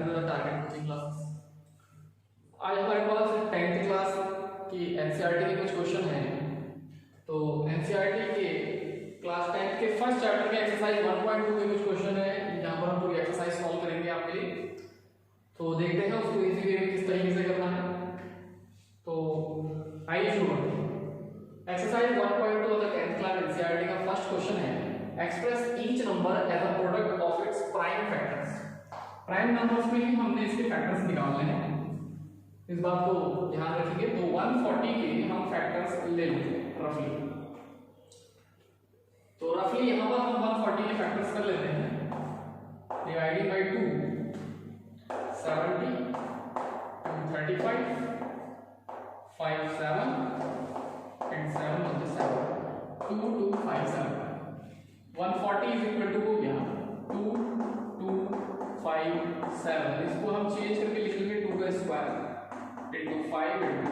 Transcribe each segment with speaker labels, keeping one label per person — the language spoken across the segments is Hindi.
Speaker 1: Back to the target coaching classes. आज हमारे पास 10th क्लास की एनसीईआरटी के कुछ क्वेश्चन हैं। तो एनसीईआरटी के क्लास 10 के फर्स्ट चैप्टर के एक्सरसाइज 1.2 के कुछ क्वेश्चन है, जहां पर हम पूरी एक्सरसाइज सॉल्व करेंगे आपके लिए। तो देखते हैं उसको इजी वे में किस तरीके से करना है। तो आइए शुरू करते हैं। Exercise 1.2 of the 10th class NCERT का फर्स्ट क्वेश्चन है, express each number as a product of its prime factors. Prime numbers में ही हमने इसके फैक्टर्स निकालने हैं, इस बात को ध्यान रखिए। तो 140 के हम फैक्टर्स ले लेते हैं रफली। तो रफली यहां पर हम 140 के फैक्टर्स कर लेते हैं, dividing by 2 70 235 5 7 and 7 on the 7 2257 140 is equal to हो गया 2257। इसको हम चेंज करके लिख लेंगे 2 का स्क्वायर into 5 into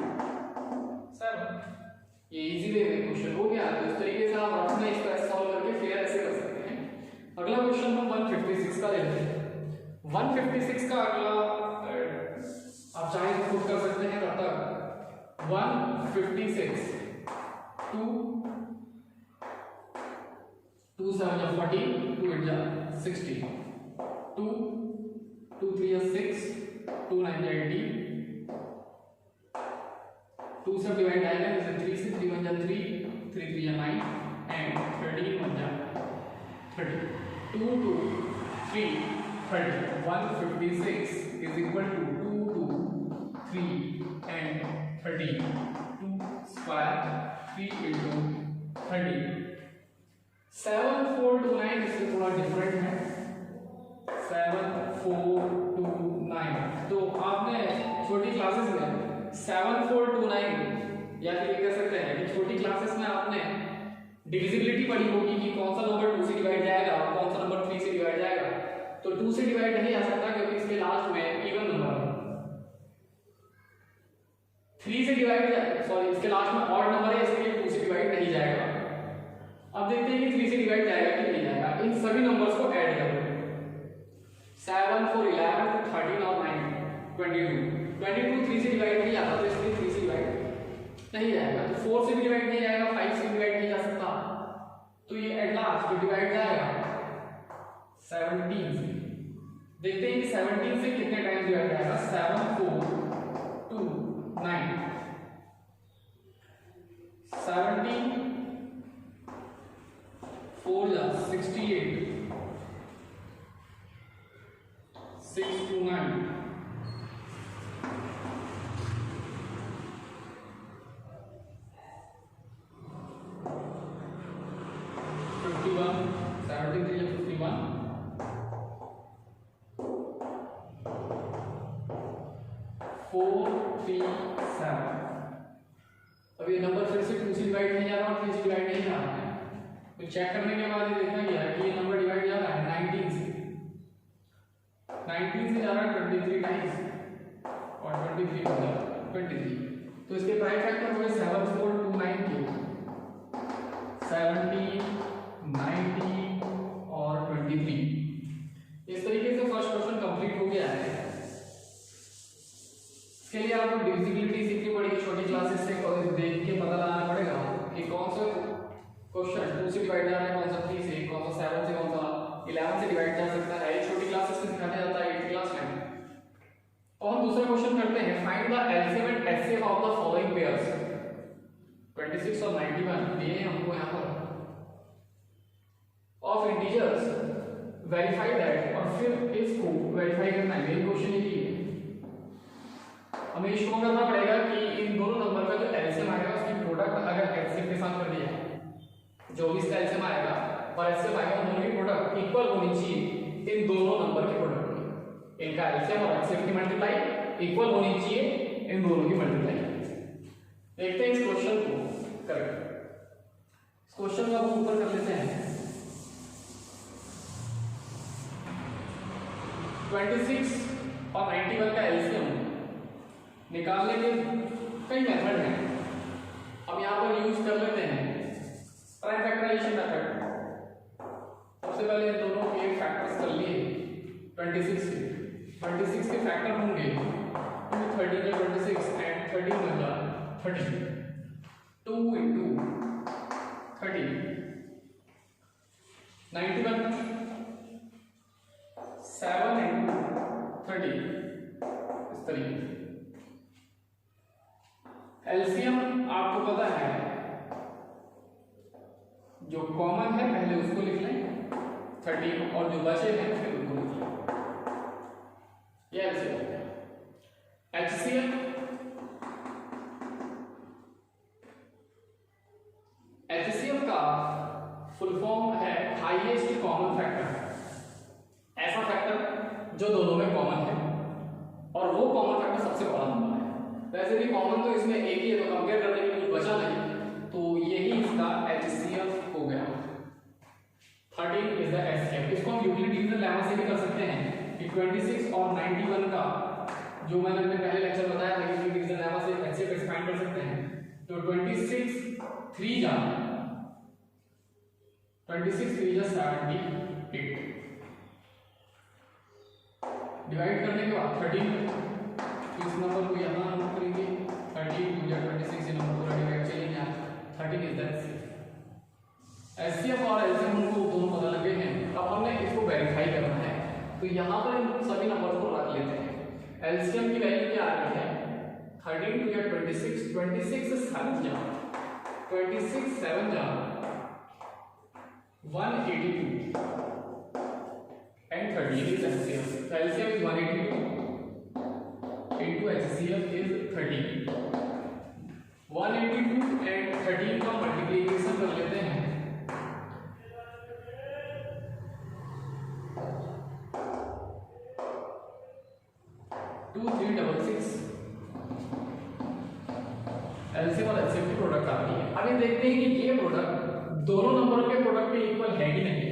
Speaker 1: 7। ये इजी वे में क्वेश्चन हो गया। तो इस तरीके से आप अपने इसका सॉल्व करके फिर ऐसे कर सकते हैं। अगला क्वेश्चन हम 156 का ले लेते हैं। 156 का अगला आप चाहे तो पुट कर सकते हैं तब तक 156 2 7 या 40 2 8 जा 60 2 2 3 या 6 2 9 या 80 2 से डिवाइड आएगा, जैसे 3 से 3 1 जा 3 3 3 या 9 एंड 13 1 जा 30 2 2 3 30 156 is equal to 2 2 3 and 30 2 square 3 into 30 7 4 2 9 इससे थोड़ा डिफरेंट है 7 4 2 9। तो आपने छोटी क्लासेस में 7 4 2 9 या फिर कह सकते हैं कि छोटी क्लासेस में आपने डिविजिबिलिटी पढ़ी होगी कि कौन सा नंबर 2 से डिवाइड जाएगा और कौन सा नंबर 3 से डिवाइड जाएगा। तो 2 से डिवाइड नहीं जा सकता क्योंकि इसके लास्ट में इवन नंबर है। 3 से डिवाइड सॉरी इसके लास्ट में ऑड नंबर है, इसलिए 2 से डिवाइड नहीं जाएगा। अब देखते हैं कि 3 से डिवाइड जाएगा कि नहीं जाएगा। इन सभी नंबर्स को ऐड कर देंगे। 7 4 11 13 और 9 22 22 3 से डिवाइड नहीं आता, तो इसलिए 3 से डिवाइड नहीं जाएगा। तो 4 से भी डिवाइड नहीं जाएगा, 5 से डिवाइड नहीं जा सकता, तो ये एट लास्ट डिवाइड जाएगा 17 से। देखते हैं कि 17 से कितने टाइम्स डिवाइड जाएगा। 7 4 2 9 17 4 जा 68 6 2 9 अब ये नंबर फिर से 2 से डिवाइड नहीं जा रहा और 3 से डिवाइड नहीं जा रहा है। तो चेक करने के बाद ये देखा गया कि ये नंबर डिवाइड जा रहा है 19 से जा रहा है 23 टाइम्स और 23 हो गया 23। तो इसके प्राइम फैक्टर हुए 7 4 2 9 के 70 90 और 23। इस तरीके से फर्स्ट क्वेश्चन कंप्लीट हो गया है। इसके लिए आपको डिविजिबिलिटी सीखनी पड़ेगी छोटी क्लासेस से, देख के पता लगाना पड़ेगा कि कौन सा क्वेश्चन 2 से डिवाइड जा रहा है, कौन सा 3 से, कौन सा 7 से, कौन सा 11 से डिवाइड जा सकता है। ये छोटी क्लासेस में सिखाया जाता है 8th क्लास में। और हम दूसरा क्वेश्चन करते हैं, find the LCM and HCF of the following pairs. 26 और 91 दिए हैं हमको यहां पर ऑफ इंटीजर्स, वेरीफाई दैट, और फिर इसको वेरीफाई करना है। मेन क्वेश्चन यही है, हमें शो करना पड़ेगा कि इन दोनों नंबर का जो एलसीएम आएगा उसकी प्रोडक्ट अगर एचसीएफ के साथ कर दिया है, जो भी इसका एलसीएम आएगा और एचसीएफ आएगा, दोनों की प्रोडक्ट इक्वल होनी चाहिए इन दोनों नंबर की प्रोडक्ट की। इनका एलसीएम और एचसीएफ की मल्टीप्लाई इक्वल होनी चाहिए इन दोनों की मल्टीप्लाई। देखते हैं इस क्वेश्चन को करके। इस क्वेश्चन को हम ऊपर कर लेते हैं। 26 और 91 का एलसीएम निकालने के कई मेथड हैं, हम यहाँ पर यूज कर लेते हैं प्राइम फैक्टराइजेशन मेथड। सबसे पहले दोनों के फैक्टर्स कर लिए 26 के 26 के फैक्टर होंगे 2 13 या 26 एंड 13 बन जा 30 2 into 30 91 7 into 30 इस तरीके से। एलसीएम आपको पता है जो कॉमन है पहले उसको लिख लें 30 और जो बचे हैं फिर उनको लिख लें। ये एलसीएम हो गया। एचसीएफ एचसीएफ का फुल फॉर्म है हाईएस्ट कॉमन फैक्टर। ऐसा फैक्टर जो दोनों में कॉमन है और वो कॉमन फैक्टर सबसे बड़ा नंबर है। वैसे भी कॉमन तो इसमें एक ही है तो कंपेयर करने के लिए कुछ बचा नहीं, तो यही इसका एचसीएफ हो गया। 13 इज द एचसीएफ। इसको हम यूक्लिड डिवीजन लेमा से भी कर सकते हैं कि 26 और 91 का जो मैंने अपने पहले लेक्चर बताया था यूक्लिड डिवीजन लेमा से एचसीएफ एक्सपेंड कर सकते हैं। तो 26 3 जा 78 डिवाइड करने के बाद 13 इस नंबर को यहाँ नोट करेंगे 13 2 या 26 ये नंबर पूरा डिवाइड चलेंगे यहाँ 13 इज द एचसीएफ और एलसीएम को दोनों पता लगे हैं। अब हमने इसको वेरीफाई करना है तो यहाँ पर इन सभी नंबर को रख लेते हैं। एलसीएम की वैल्यू क्या आ रही है 13 2 या 26 7 जा 182 and 30 is HCF. So LCM is 182 into HCF is 30. 182 and 13 का मल्टीप्लिकेशन कर लेते हैं। 2366 LCM और HCF की प्रोडक्ट आती है। अब ये देखते हैं कि ये प्रोडक्ट दोनों नंबरों के प्रोडक्ट के इक्वल है कि नहीं।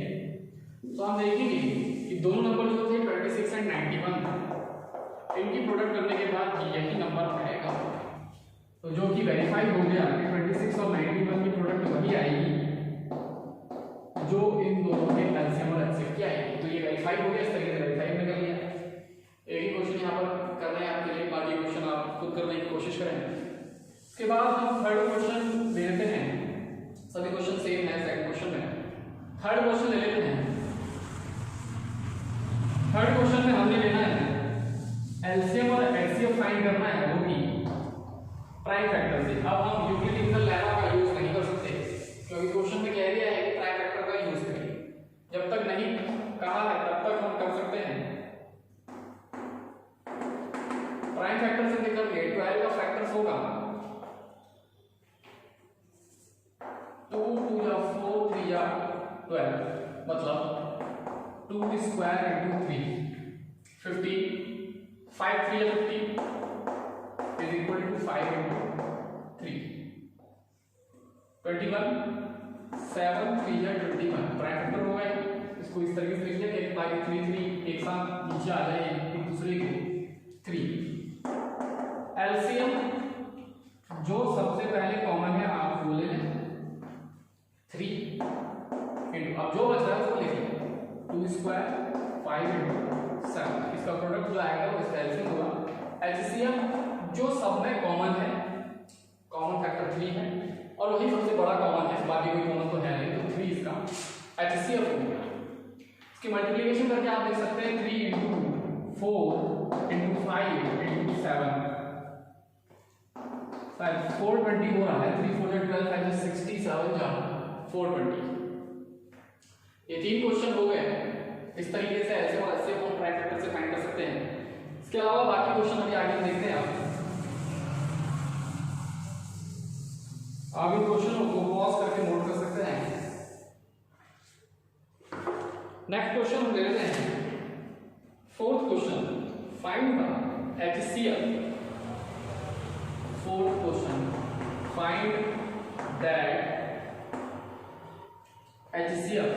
Speaker 1: तो हम देखेंगे कि दोनों नंबर जो थे 26 एंड 91 इनकी प्रोडक्ट करने के बाद यही नंबर आएगा। तो जो कि वेरीफाई हो गया कि 26 और 91 की प्रोडक्ट वही आएगी जो इन दोनों के एलसीएम और एचसीएफ की आएगी। तो ये वेरीफाई हो गया। इस तरीके से वेरीफाई हमने कर लिया। एक ही क्वेश्चन यहाँ पर करना है आपके लिए, बाकी क्वेश्चन आप खुद करने की कोशिश करें। उसके बाद हम थर्ड क्वेश्चन ले लेते हैं। सभी क्वेश्चन सेम है सेकंड क्वेश्चन में। थर्ड क्वेश्चन ले लेते हैं। थर्ड क्वेश्चन में हमने लेना है एलसीएम और एचसीएफ फाइंड करना है वो भी प्राइम फैक्टर से। अब हम यूक्लिड डिवीजन लेमा का यूज नहीं कर सकते क्योंकि क्वेश्चन में कह दिया है कि प्राइम फैक्टर का यूज करिए। जब तक नहीं कहा है तब तक हम कर सकते हैं। प्राइम फैक्टर से निकल के 12 का फैक्टर्स होगा 2 2 या 4 3 या 12 मतलब 2 स्क्वायर into 3 50 5 3 या 50 is equal to 5 into 3 21 7 3 या 21 प्राइम फैक्टर हो गए। इसको इस तरीके से लिख लेते हैं ताकि 3 3 एक साथ नीचे आ जाए एक दूसरे के 3। एलसीएम जो सबसे पहले कॉमन है आप वो ले लें 3 इंटू अब जो बच रहा है उसको लिख लें 2 स्क्वायर 5 इंटू 7। इसका प्रोडक्ट जो आएगा वो इसका एलसीएम होगा। एचसीएफ जो सब में कॉमन है कॉमन फैक्टर 3 है और वही सबसे बड़ा कॉमन है, बाकी कोई कॉमन तो है नहीं, तो 3 इसका एचसीएफ हो गया। इसकी मल्टीप्लिकेशन करके आप देख सकते हैं 3 इंटू 4 इंटू 5 इंटू 7 420 हो रहा है। 3 4 12 5 67 जा 420। ये 3 क्वेश्चन हो गए। इस तरीके से ऐसे और ऐसे हम प्राइम फैक्टर से फाइंड कर सकते हैं। इसके अलावा बाकी क्वेश्चन अभी आगे देखते हैं। आप इन क्वेश्चनों को पॉज करके नोट कर सकते हैं। नेक्स्ट क्वेश्चन हम ले लेते हैं। Fourth question find the HCF. Fourth question find that HCF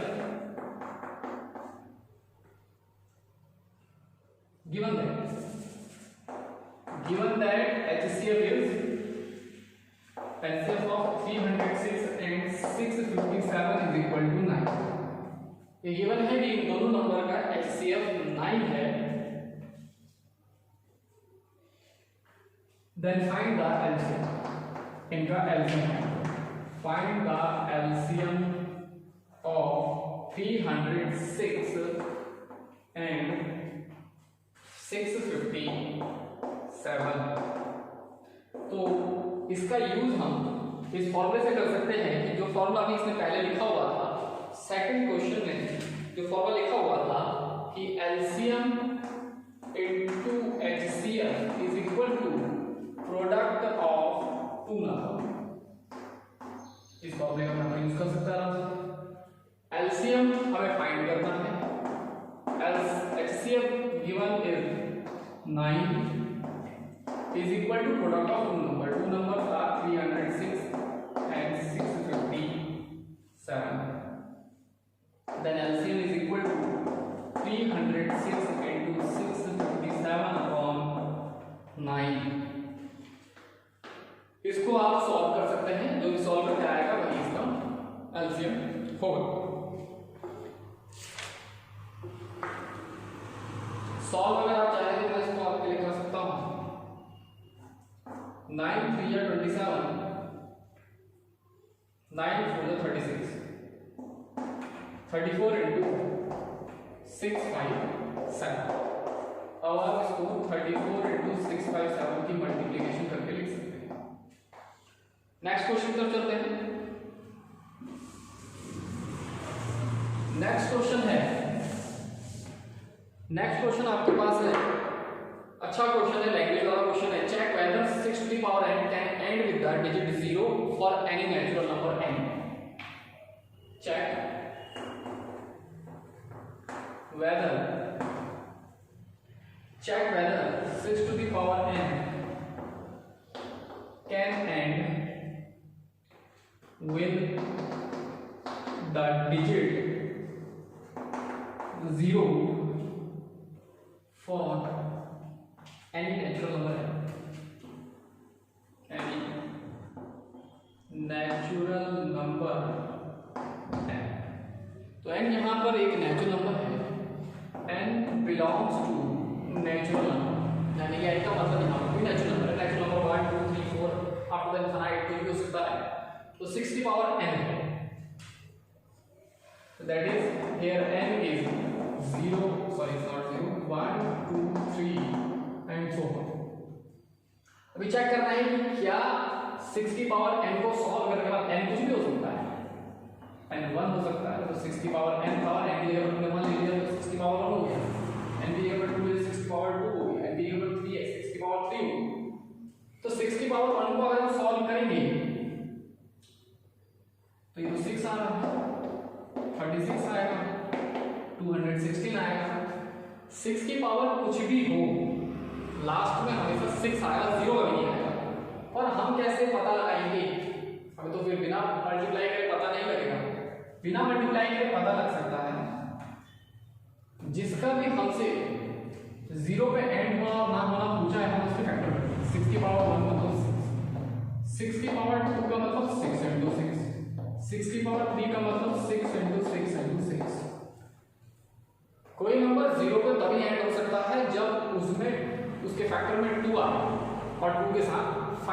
Speaker 1: given that HCF is HCF of 306 and 657 is equal to 9। ये गिवन है कि इन दोनों नंबर का HCF 9 है देन फाइंड द एलसीएम, इनका LCM find the LCM of 306 and 657। तो इसका यूज हम इस फॉर्मूले से कर सकते हैं कि जो फॉर्मूला अभी इसने पहले लिखा हुआ था, सेकंड क्वेश्चन में जो फॉर्मूला लिखा हुआ था कि LCM into HCF is equal to product of two number. इस फॉर्मूले का हम यूज कर सकते हैं। एलसीएम हमें फाइंड करना है। HCF given is 9 is equal to product of two numbers. Two numbers are 306 and 657. Then LCM is equal to 306 into 657 upon 9. इसको आप सॉल्व कर सकते हैं, जो भी सॉल्व करके आएगा वही इसका LCM होगा। सॉल्व अगर आप चाहें तो मैं इसको आपके लिए कर सकता हूं। 9 3 या 27, 9 4 या 36, 34 into 657। अब आप इसको 34 into 657 की मल्टीप्लिकेशन करके लिख सकते हैं। नेक्स्ट क्वेश्चन पर चलते हैं। नेक्स्ट क्वेश्चन आपके पास है, अच्छा क्वेश्चन है, लैंग्वेज वाला क्वेश्चन है। Check whether 6 to the power n can end with the digit 0 for any natural number n. Check whether 6 to the power n can end with the digit 0 for any natural number है, any natural number है। तो n यहाँ पर एक नेचुरल नंबर है, n belongs to natural number, यानी कि n का मतलब यहाँ पर भी नेचुरल नंबर है। Natural number 1 2 3 4 up to the infinite कोई भी हो सकता है। तो 6 की पावर n है, so that is here n is 0, sorry it's not 0, 1 2 3 and so on. अभी चेक करना है कि क्या 6 की पावर n को सॉल्व करने के बाद n कुछ भी हो सकता है, n 1 हो सकता है। तो 6 की पावर n था, n की जगह हमने 1 ले लिया तो 6 की पावर 1 हो गया, n की जगह 2 है 6 की पावर 2 हो गया, n की जगह 3 है 6 की पावर 3 हो गया। तो 6 की पावर 1 को अगर हम सॉल्व करेंगे तो ये तो 6 आ रहा है, 36 आएगा, 216 आएगा। 6 की पावर कुछ भी हो, लास्ट में हमेशा 6 आएगा, 0 कभी नहीं आएगा। और हम कैसे पता लगाएंगे? हमें तो फिर बिना मल्टीप्लाई करे पता नहीं लगेगा। बिना मल्टीप्लाई करे पता लग सकता है जिसका भी हमसे 0 पे एंड हुआ और ना होना पूछा है, हम उसके फैक्टर करेंगे। 6 की पावर 1 मतलब 6 की पावर 2 का मतलब 6 into 6, 6 की पावर 3 का मतलब 6 into 6 into 6। कोई नंबर 0 पे तभी एंड हो सकता है जब उसमें उसके फैक्टर में 2 आ और 2 के साथ 5 आ।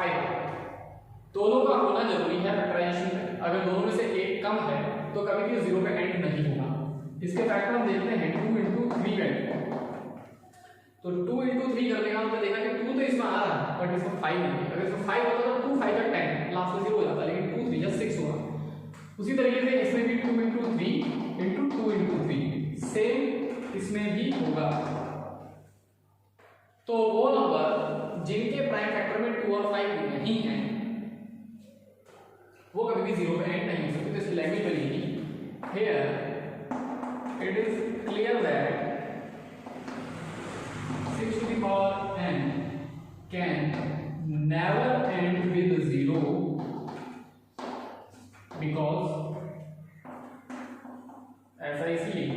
Speaker 1: दोनों का होना जरूरी है फैक्टराइजेशन में। अगर दोनों में से एक कम है तो कभी भी 0 पे एंड नहीं होगा। इसके फैक्टर हम देखते हैं 2 into 3 का। तो 2 into 3 करने का हमने देखा कि 2 तो इसमें आ रहा है बट इसमें 5 नहीं है। अगर इसमें 5 होता तो 2 5 10 लास्ट में 0 हो जाता, लेकिन 2 3 या 6 होगा। उसी तरीके से इसमें भी 2 into 3 into 2 into 3 सेम इसमें भी होगा। तो वो नंबर जिनके प्राइम फैक्टर में 2 और 5 नहीं है वो कभी भी 0 पे एंड नहीं हो सकते। तो इसकी लैंग्वेज बनेगी here it is clear that 6 to the power n can never end with 0 because ऐसा इसलिए,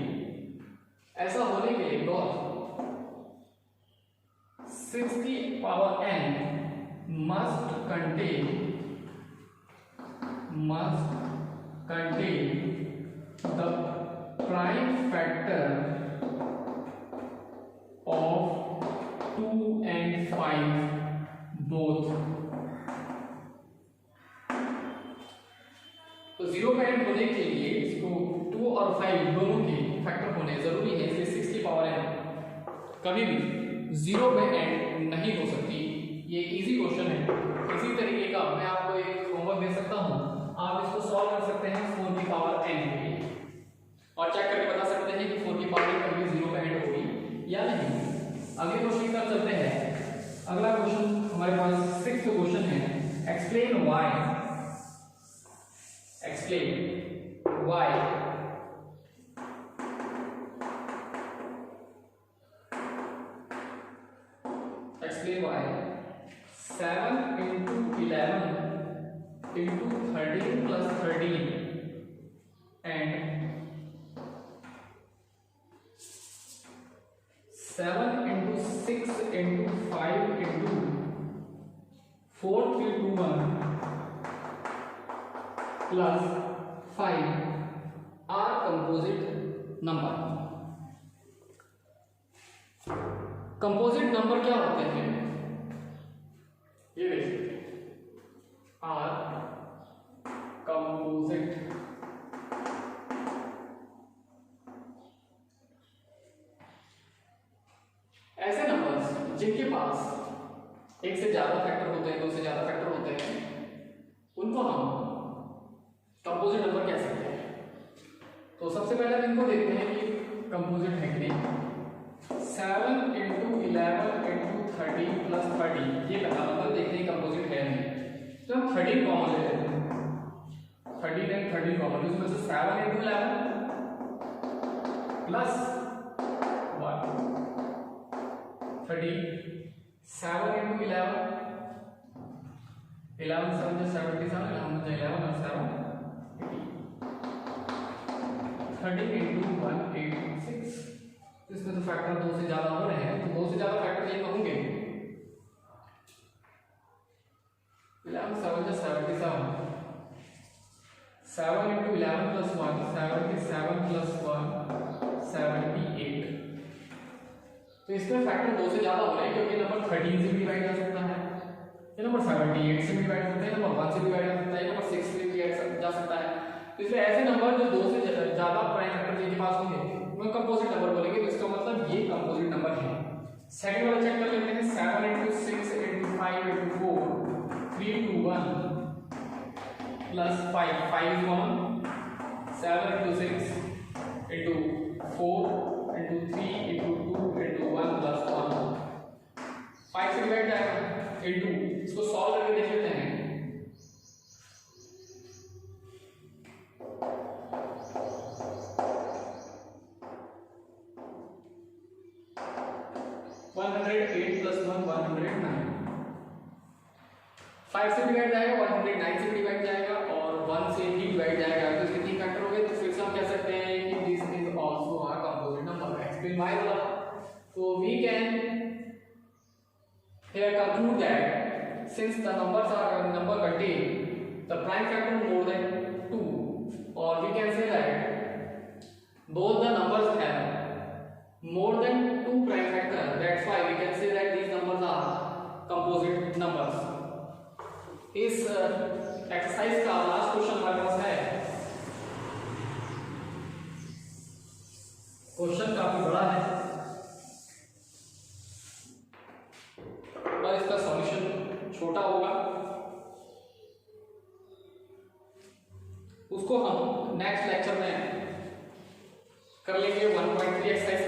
Speaker 1: ऐसा होने के लिए because 6 की power n must contain the prime factor of 2 and 5 both. तो 0 पे एंड होने के लिए इसको 2 और 5 दोनों के फैक्टर होने जरूरी है, इसलिए 6 की पावर n कभी भी 0 पे एंड नहीं हो सकती। ये इजी क्वेश्चन है। इसी तरीके का मैं आपको एक होमवर्क दे सकता हूँ, आप इसको सॉल्व कर सकते हैं 4 की पावर n के लिए और चेक करके बता सकते हैं कि 4 की पावर n कभी 0 पे एंड होगी या नहीं। अगले क्वेश्चन की तरफ चलते हैं। अगला क्वेश्चन हमारे पास 6th क्वेश्चन है, explain why explain why 7 into 11 into 13 plus 13 and 7 into 6 into 5 into 4 3 2 1 plus 5 are composite number। Composite number क्या होते हैं? ये देखिए, आर कंपोजिट ऐसे नंबर्स जिनके पास एक से ज्यादा फैक्टर होते हैं, दो से ज्यादा फैक्टर होते हैं, उनको हम कंपोजिट नंबर कह सकते हैं। तो सबसे पहले इनको देखते हैं कि कंपोजिट है कि नहीं। 7 into 11 into 13 plus 30 ये पहला नंबर देखने की कंपोजिट है नहीं, तो हम 13 कॉमन ले लेते हैं। 13 एंड 13 कॉमन, इसमें से 7 into 11 प्लस 1 30 7 into 11 11 7 77 11 और 7 30 into 1 86। इसमें तो फैक्टर 2 से ज्यादा हो रहे हैं, तो 2 से ज्यादा फैक्टर ये होंगे। 11 7 77 7 into 11 plus 1 77 plus 1 78। तो इसमें फैक्टर 2 से ज्यादा हो रहे हैं क्योंकि नंबर 13 से भी डिवाइड कर सकता है, ये नंबर 78 से भी डिवाइड करता है, नंबर 1 से भी डिवाइड कर सकता है, नंबर 6 से भी डिवाइड जा सकता है। तो इसलिए ऐसे नंबर जो 2 से ज्यादा प्राइम फैक्टर जिनके पास होंगे उन्हें कंपोजिट नंबर बोलेंगे। तो इसका मतलब ये कंपोजिट नंबर है। सेकंड वाला चेक कर लेते हैं। 7 into 6 into 5 into 4 3 to 1 plus 5 is common। 7 into 6 into 4 into 3 into 2 into 1 plus 1 5 से डिवाइड जाएगा into, इसको सॉल्व करके देख लेते हैं। से डिवाइड जाएगा, 109 से डिवाइड जाएगा और 1 से भी डिवाइड जाएगा। तो इसके 3 फैक्टर हो गए, तो फिर से हम कह सकते हैं कि this is also a composite number. Explain why वाला, तो we can here conclude that since the number contain the prime factor more than 2, or we can say that both the numbers have more than 2 prime factor, that's why we can say that these numbers are composite numbers। इस एक्सरसाइज का लास्ट क्वेश्चन हमारे पास है। क्वेश्चन काफी बड़ा है और इसका सॉल्यूशन छोटा होगा, उसको हम नेक्स्ट लेक्चर में कर लेंगे। 1.3 एक्सरसाइज